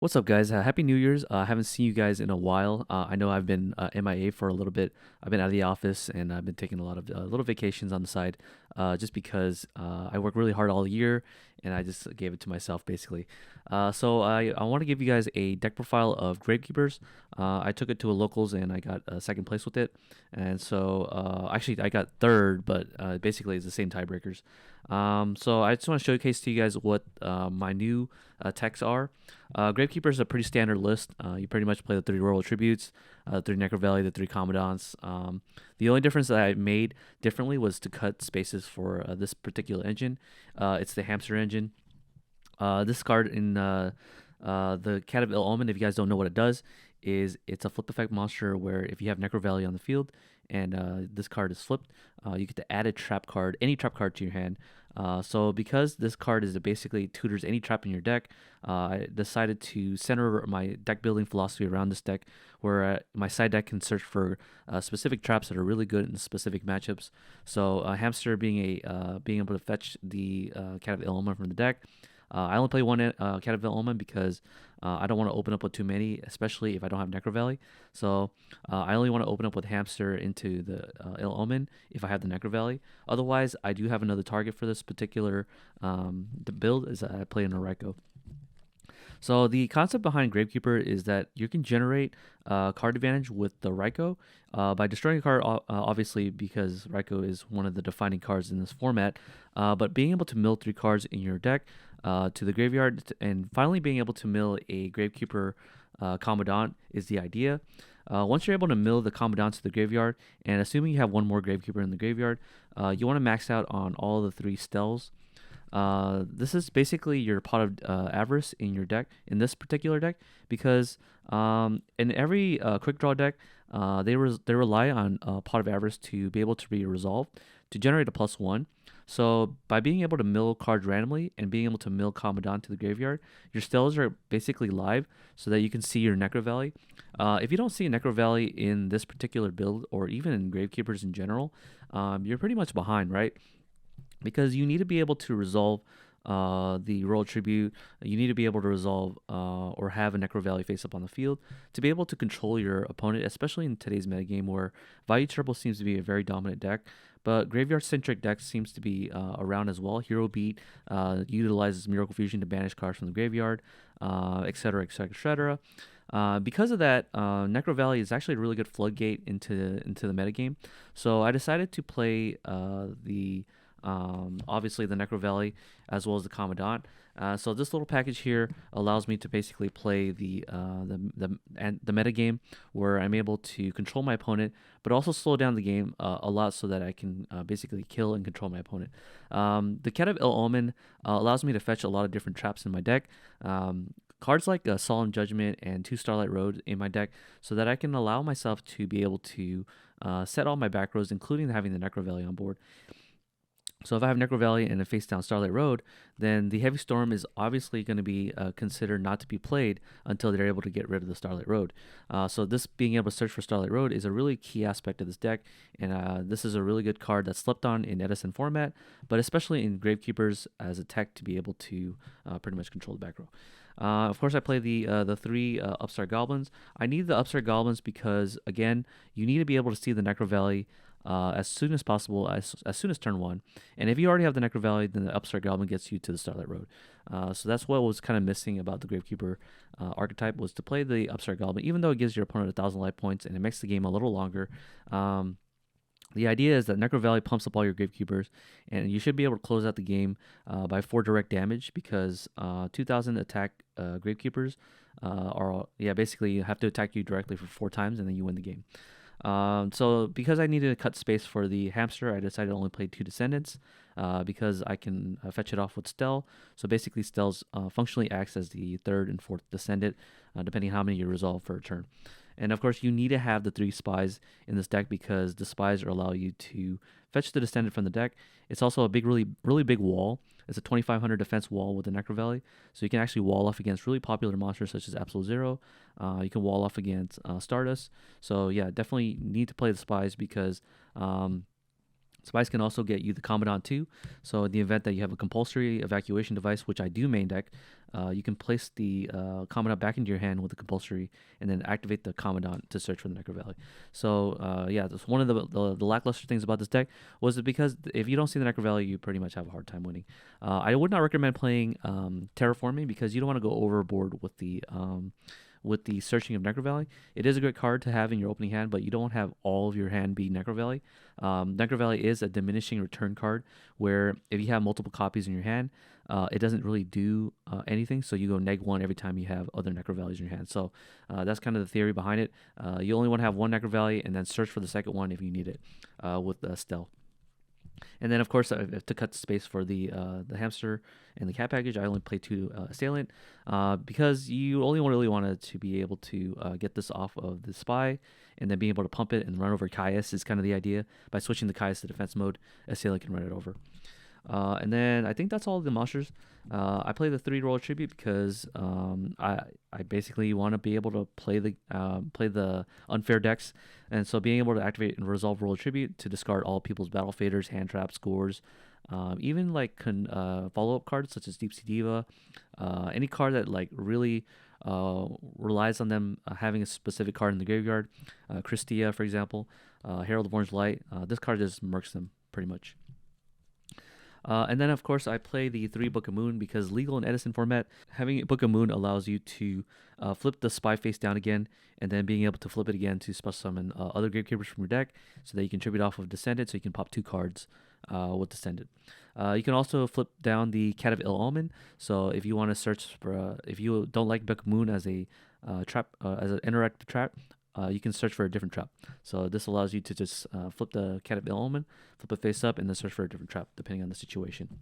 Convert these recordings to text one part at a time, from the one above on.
What's up, guys? Happy New Year's. I haven't seen you guys in a while. I know I've been MIA for a little bit. I've been out of the office and I've been taking a lot of little vacations on the side just because I work really hard all year and I just gave it to myself basically. So I want to give you guys a deck profile of Gravekeepers. I took it to a locals and I got second place with it. And so actually, I got third, but basically it's the same tiebreakers. So I just want to showcase to you guys what my new techs are. Gravekeeper is a pretty standard list. You pretty much play the three royal tributes, three Necrovalley, the three commandants. The only difference that I made differently was to cut spaces for this particular engine. It's the hamster engine. This card in the Cat of Ill Omen, if you guys don't know what it does, is it's a flip effect monster where if you have Necrovalley on the field and this card is flipped, you get to add a trap card, any trap card to your hand. So because this card is basically tutors any trap in your deck, I decided to center my deck building philosophy around this deck, where my side deck can search for specific traps that are really good in specific matchups. So Hamster being able to fetch the Cat of Ill Omen from the deck. I only play one Cat of Omen because I don't want to open up with too many, especially if I don't have Necrovalley. So I only want to open up with Hamster into the Ill Omen if I have the Necrovalley. Otherwise, I do have another target for this particular the build is that I play in a Raicho. So the concept behind Gravekeeper is that you can generate card advantage with the Raicho by destroying a card, obviously because Raicho is one of the defining cards in this format. But being able to mill three cards in your deck to the graveyard and finally being able to mill a Gravekeeper Commandant is the idea. Once you're able to mill the Commandant to the graveyard, and assuming you have one more Gravekeeper in the graveyard, you want to max out on all the three Stells. This is basically your pot of avarice in your deck, in this particular deck, because in every quick draw deck, they rely on pot of avarice to be able to be resolved to generate a +1. So by being able to mill cards randomly and being able to mill Commandant to the graveyard, your Stellas are basically live so that you can see your Necrovalley. If you don't see a Necrovalley in this particular build or even in Gravekeepers in general, you're pretty much behind, right? Because you need to be able to resolve the royal tribute. You need to be able to resolve or have a Necrovalley face up on the field to be able to control your opponent, especially in today's metagame where Value Turbo seems to be a very dominant deck. But graveyard-centric deck seems to be around as well. Hero Beat utilizes Miracle Fusion to banish cards from the graveyard, etc., etc., etc. Because of that, Necrovalley is actually a really good floodgate into the metagame. So I decided to play the obviously the Necrovalley as well as the Commandant. So this little package here allows me to basically play the meta game where I'm able to control my opponent, but also slow down the game a lot so that I can basically kill and control my opponent. The Cat of Ill Omen allows me to fetch a lot of different traps in my deck. Cards like Solemn Judgment and 2 Starlight Road in my deck so that I can allow myself to be able to set all my back rows, including having the Necrovalley on board. So if I have Necrovalley and a face down Starlight Road, then the Heavy Storm is obviously going to be considered not to be played until they're able to get rid of the Starlight Road. So this being able to search for Starlight Road is a really key aspect of this deck, and this is a really good card that's slept on in Edison format, but especially in Gravekeepers as a tech to be able to pretty much control the back row. Of course, I play the three Upstart Goblins. I need the Upstart Goblins because, again, you need to be able to see the Necrovalley as soon as possible, as soon as turn 1. And if you already have the Necrovalley, then the Upstart Goblin gets you to the Starlight Road. So that's what was kind of missing about the Gravekeeper archetype, was to play the Upstart Goblin, even though it gives your opponent 1,000 life points and it makes the game a little longer. The idea is that Necrovalley pumps up all your Gravekeepers, and you should be able to close out the game by 4 direct damage because 2,000 attack Gravekeepers basically you have to attack you directly for 4 times, and then you win the game. So because I needed to cut space for the hamster, I decided to only play 2 Descendants because I can fetch it off with Stell. So basically Stells functionally acts as the 3rd and 4th Descendant, depending on how many you resolve for a turn. And of course, you need to have the 3 spies in this deck because the spies allow you to fetch the Descendant from the deck. It's also a really big wall. It's a 2,500 defense wall with the Necrovalley, so you can actually wall off against really popular monsters such as Absolute Zero. You can wall off against Stardust. So yeah, definitely need to play the spies because Spies can also get you the Commandant too. So in the event that you have a compulsory evacuation device, which I do main deck, you can place the Commandant back into your hand with the compulsory, and then activate the Commandant to search for the Necrovalley. So yeah, that's one of the lackluster things about this deck was that because if you don't see the Necrovalley, you pretty much have a hard time winning. I would not recommend playing Terraforming because you don't want to go overboard with the searching of Necrovalley. It is a great card to have in your opening hand, but you don't have all of your hand be Necrovalley. Necrovalley is a diminishing return card where if you have multiple copies in your hand, it doesn't really do anything. So you go -1 every time you have other Necrovalleys in your hand. So that's kind of the theory behind it. You only want to have one Necrovalley and then search for the second one if you need it with Stealth. And then, of course, to cut space for the hamster and the cat package, I only play 2 assailant because you only really wanted to be able to get this off of the spy, and then being able to pump it and run over Caius is kind of the idea. By switching the Caius to defense mode, assailant can run it over. And then I think that's all the monsters. I play the 3 roll tribute because I basically want to be able to play the unfair decks, and so being able to activate and resolve roll tribute to discard all people's battle faders, hand traps, scores, even like follow up cards such as Deep Sea Diva, any card that like really relies on them having a specific card in the graveyard. Christia, for example, Herald of Orange Light. This card just murks them pretty much. And then, of course, I play the 3 Book of Moon because legal in Edison format, having Book of Moon allows you to flip the spy face down again, and then being able to flip it again to special summon other Gravekeepers from your deck so that you can tribute off of Descendant, so you can pop 2 cards with Descendant. You can also flip down the Cat of Ill Omen, so if you want to search for, if you don't like Book of Moon as a trap, as an interactive trap, you can search for a different trap. So this allows you to just flip the Cat of Ill Omen, flip it face up, and then search for a different trap depending on the situation.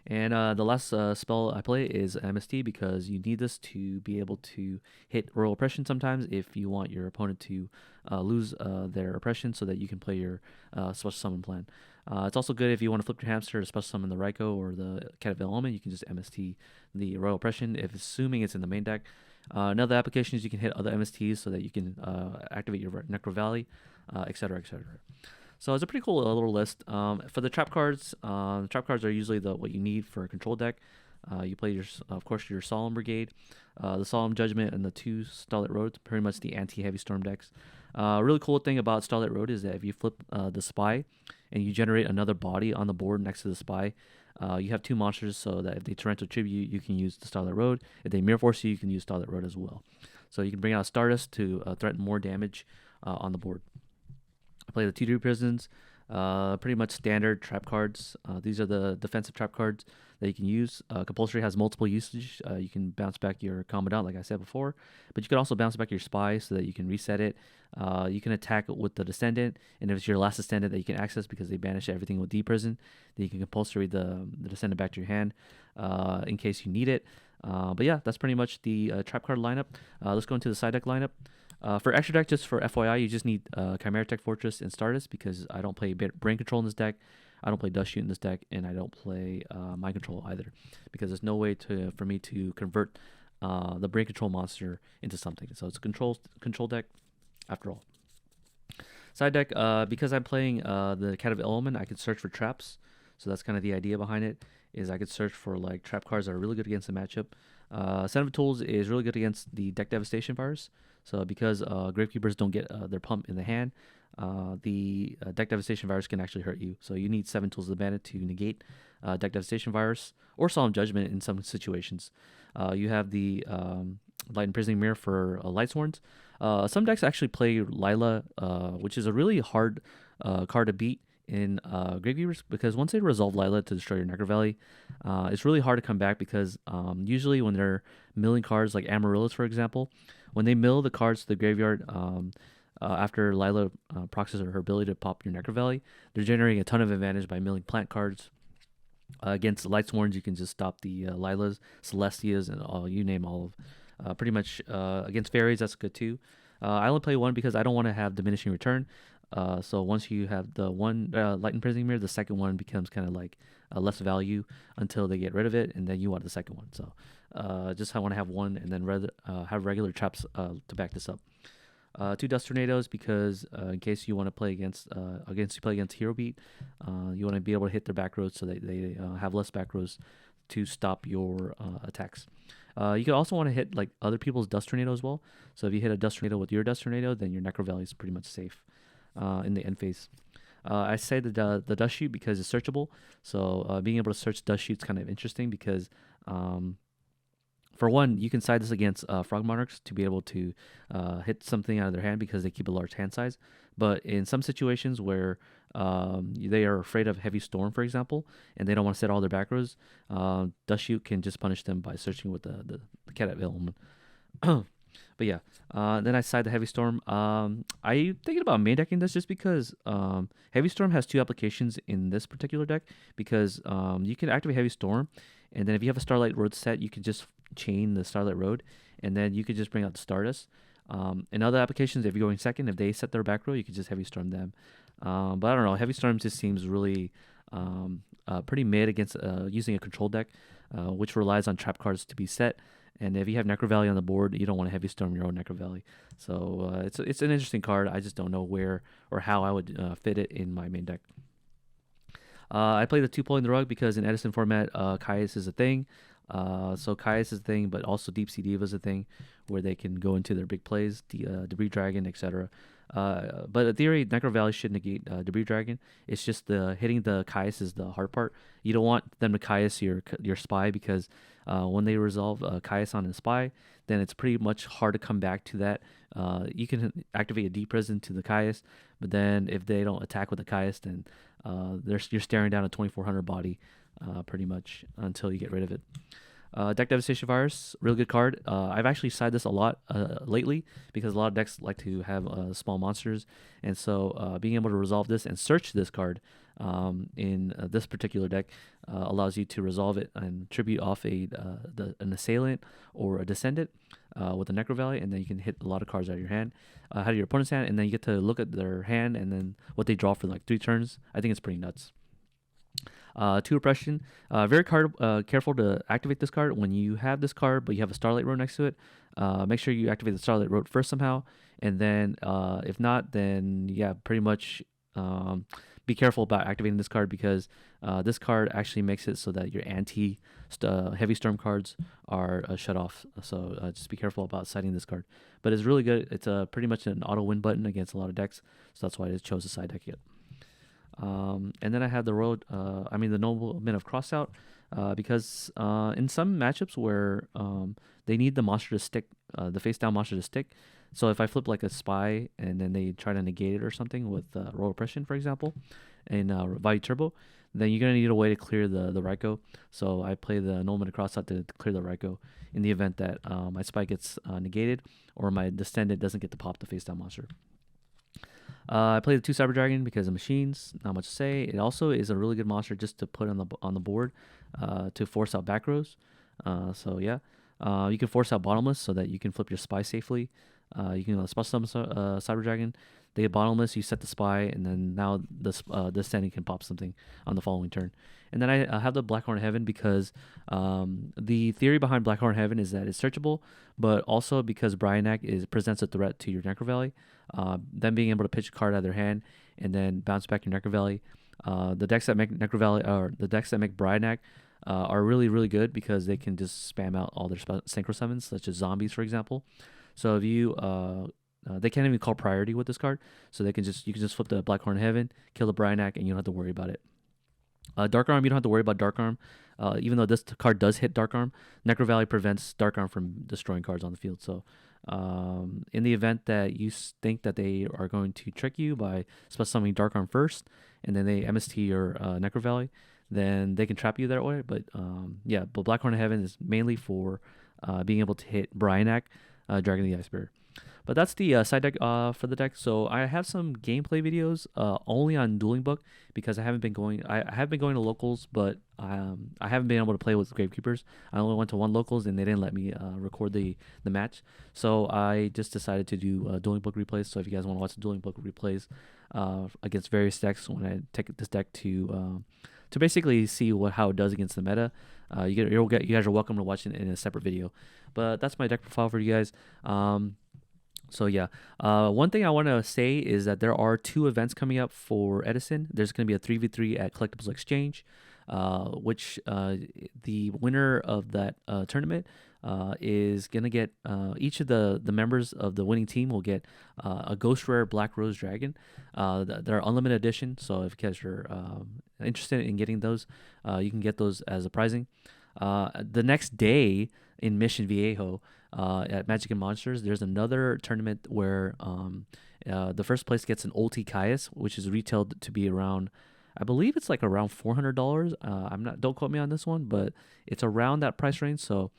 And the last spell I play is MST because you need this to be able to hit Royal Oppression sometimes if you want your opponent to lose their oppression so that you can play your special summon plan. It's also good if you want to flip your hamster to special summon the Raicho or the Cat of Ill Omen. You can just MST the Royal Oppression if assuming it's in the main deck. Another application is you can hit other MSTs so that you can activate your Necrovalley, etc., etc. So it's a pretty cool little list. For the trap cards are usually what you need for a control deck. You play of course, your Solemn Brigade, the Solemn Judgment, and the 2 Starlit Road, pretty much the anti-heavy storm decks. Really cool thing about Starlit Road is that if you flip the spy and you generate another body on the board next to the spy, you have 2 monsters, so that if they Torrential Tribute, you can use the Starlit Road. If they Mirror Force you can use Starlit Road as well. So you can bring out Stardust to threaten more damage on the board. I play the 2-3 Prisons, pretty much standard trap cards. These are the defensive trap cards that you can use. Compulsory has multiple usage. You can bounce back your Commandant, like I said before, but you can also bounce back your Spy so that you can reset it. You can attack with the Descendant, and if it's your last Descendant that you can access because they banish everything with D-Prison, then you can compulsory the Descendant back to your hand in case you need it. But yeah, that's pretty much the trap card lineup. Let's go into the side deck lineup. For extra deck, just for FYI, you just need Chimera Tech Fortress and Stardust because I don't play Brain Control in this deck, I don't play Dust Shoot in this deck, and I don't play Mind Control either because there's no way for me to convert the Brain Control monster into something. So it's a control deck after all. Side deck, because I'm playing the Cat of Ill Omen, I can search for traps. So that's kind of the idea behind it, is I could search for like trap cards that are really good against the matchup. Set of Tools is really good against the Deck Devastation virus. So because Gravekeepers don't get their pump in the hand, the Deck Devastation virus can actually hurt you. So you need 7 Tools of the Bandit to negate Deck Devastation virus or Solemn Judgment in some situations. You have the Light Imprisoning Mirror for Lightsworns. Some decks actually play Lila, which is a really hard card to beat in Gravekeepers because once they resolve Lila to destroy your Necrovalley, it's really hard to come back because usually when they're milling cards like Amaryllis, for example, when they mill the cards to the graveyard after Lila proxies her ability to pop your Necrovalley, they're generating a ton of advantage by milling plant cards. Against Lightsworns, you can just stop the Lilas, Celestias, and you name all of. Pretty much against Fairies, that's good too. I only play 1 because I don't want to have diminishing return. So once you have the one Light Imprisoning Mirror, the second one becomes kind of like less value until they get rid of it, and then you want the second one. So just I want to have 1 and then have regular traps to back this up. Two Dust Tornadoes because in case you want to play against Hero Beat, you want to be able to hit their back rows so that they have less back rows to stop your attacks. You could also want to hit like other people's Dust Tornado as well. So if you hit a Dust Tornado with your Dust Tornado, then your Necrovalley is pretty much safe in the end phase. I say the Dust Shoot because it's searchable. So being able to search Dust Shoot is kind of interesting because for one, you can side this against Frog Monarchs to be able to hit something out of their hand because they keep a large hand size. But in some situations where they are afraid of Heavy Storm, for example, and they don't want to set all their back rows, Dust Shoot can just punish them by searching with the Cat element. But yeah, then I side the Heavy Storm. I'm thinking about main decking this just because Heavy Storm has two applications in this particular deck because you can activate Heavy Storm, and then if you have a Starlight Road set, you can just chain the Starlight Road, and then you could just bring out the Stardust. In other applications, if you're going second, if they set their back row, you could just Heavy Storm them. But I don't know, Heavy Storm just seems really pretty mid against using a control deck, which relies on trap cards to be set. And if you have Necrovalley on the board, you don't want to Heavy Storm your own Necrovalley. So it's an interesting card. I just don't know where or how I would fit it in my main deck. I play the 2 Pulling the Rug because in Edison format, Caius is a thing. So Caius is a thing, but also Deep Sea Diva is a thing where they can go into their big plays, Debris Dragon, etc. But in theory, Necrovalley should negate Debris Dragon. It's just hitting the Caius is the hard part. You don't want them to Caius your spy because when they resolve Caius on a spy, then it's pretty much hard to come back to that. You can activate a Deep Prison to the Caius, but then if they don't attack with the Caius, then you're staring down a 2400 body pretty much until you get rid of it. Deck Devastation Virus, real good card. I've actually sided this a lot lately because a lot of decks like to have small monsters, and so being able to resolve this and search this card in this particular deck allows you to resolve it and tribute off an assailant or a descendant with a Necrovalley, and then you can hit a lot of cards out of your hand, out of your opponent's hand, and then you get to look at their hand and then what they draw for like 3 turns. I think it's pretty nuts. 2 Repression. Very careful to activate this card. When you have this card, but you have a Starlight Road next to it, make sure you activate the Starlight Road first somehow. And then, if not, then yeah, pretty much be careful about activating this card because this card actually makes it so that your Heavy Storm cards are shut off. So just be careful about siding this card. But it's really good. It's pretty much an auto win button against a lot of decks. So that's why I chose to side deck it. And then I have the Nobleman of Crossout, because in some matchups where they need the monster to stick, the face down monster to stick. So if I flip like a spy and then they try to negate it or something with Royal Oppression, for example, in Value Turbo, then you're gonna need a way to clear the Raicho. So I play the Nobleman of Crossout to clear the Raicho in the event that my spy gets negated or my descendant doesn't get to pop the face down monster. I play the 2 Cyber Dragon because of machines. Not much to say. It also is a really good monster just to put on the board to force out back rows. So yeah, you can force out Bottomless so that you can flip your spy safely. You can special summon Cyber Dragon. They get Bottomless. You set the spy, and then now the standing can pop something on the following turn. And then I have the Blackhorn Heaven because the theory behind Blackhorn Heaven is that it's searchable, but also because Bryanak presents a threat to your Necrovalley. Them being able to pitch a card out of their hand and then bounce back your Necrovalley. The decks that make Necrovalley or the decks that make Bryanak are really, really good because they can just spam out all their synchro summons, such as zombies, for example. So if you they can't even call priority with this card, so you can just flip the Blackhorn Heaven, kill the Bryanak, and you don't have to worry about it. Dark Arm, you don't have to worry about Dark Arm. Even though this card does hit Dark Arm, Necrovalley prevents Dark Arm from destroying cards on the field. So in the event that you think that they are going to trick you by special summoning Dark Arm first, and then they MST your Necrovalley, then they can trap you that way. But but Blackhorn Heaven is mainly for being able to hit Bryanak, Dragon the Ice Bear. But that's the side deck for the deck. So I have some gameplay videos only on Dueling Book because I have been going to locals, but I haven't been able to play with Gravekeepers. I only went to 1 locals and they didn't let me record the match. So I just decided to do Dueling Book replays. So if you guys want to watch the Dueling Book replays against various decks, when I take this deck to basically see how it does against the meta, you guys are welcome to watch it in a separate video. But that's my deck profile for you guys. So yeah, one thing I want to say is that there are two events coming up for Edison. There's going to be a 3v3 at Collectibles Exchange, which the winner of that tournament is going to get each of the members of the winning team will get a Ghost Rare Black Rose Dragon. They're unlimited edition, so if you guys are interested in getting those, you can get those as a prizing. The next day in Mission Viejo, at Magic and Monsters, there's another tournament where the first place gets an Ulti Caius, which is retailed to be around, I believe it's like around $400. I'm not, don't quote me on this one, but it's around that price range. So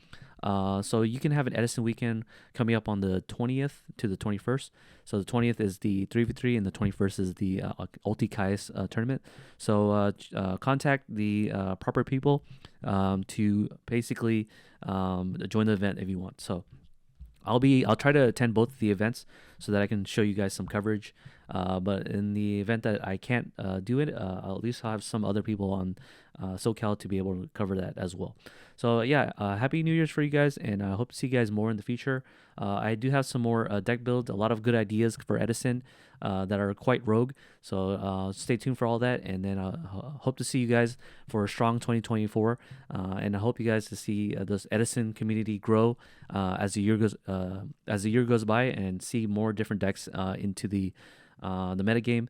you can have an Edison weekend coming up on the 20th to the 21st. So the 20th is the 3v3 and the 21st is the Ulti Caius tournament. So contact the proper people to basically join the event if you want. So I'll try to attend both of the events so that I can show you guys some coverage. But in the event that I can't do it, I'll at least have some other people on SoCal to be able to cover that as well. So yeah, happy New Year's for you guys, and I hope to see you guys more in the future. I do have some more deck builds, a lot of good ideas for Edison that are quite rogue. So stay tuned for all that, and then hope to see you guys for a strong 2024. And I hope you guys to see this Edison community grow as the year goes by, and see more different decks into the metagame.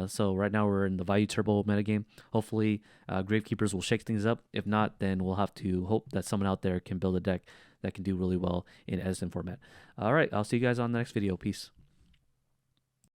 So right now we're in the Value Turbo metagame. Hopefully, Gravekeepers will shake things up. If not, then we'll have to hope that someone out there can build a deck that can do really well in Edison format. All right, I'll see you guys on the next video. Peace.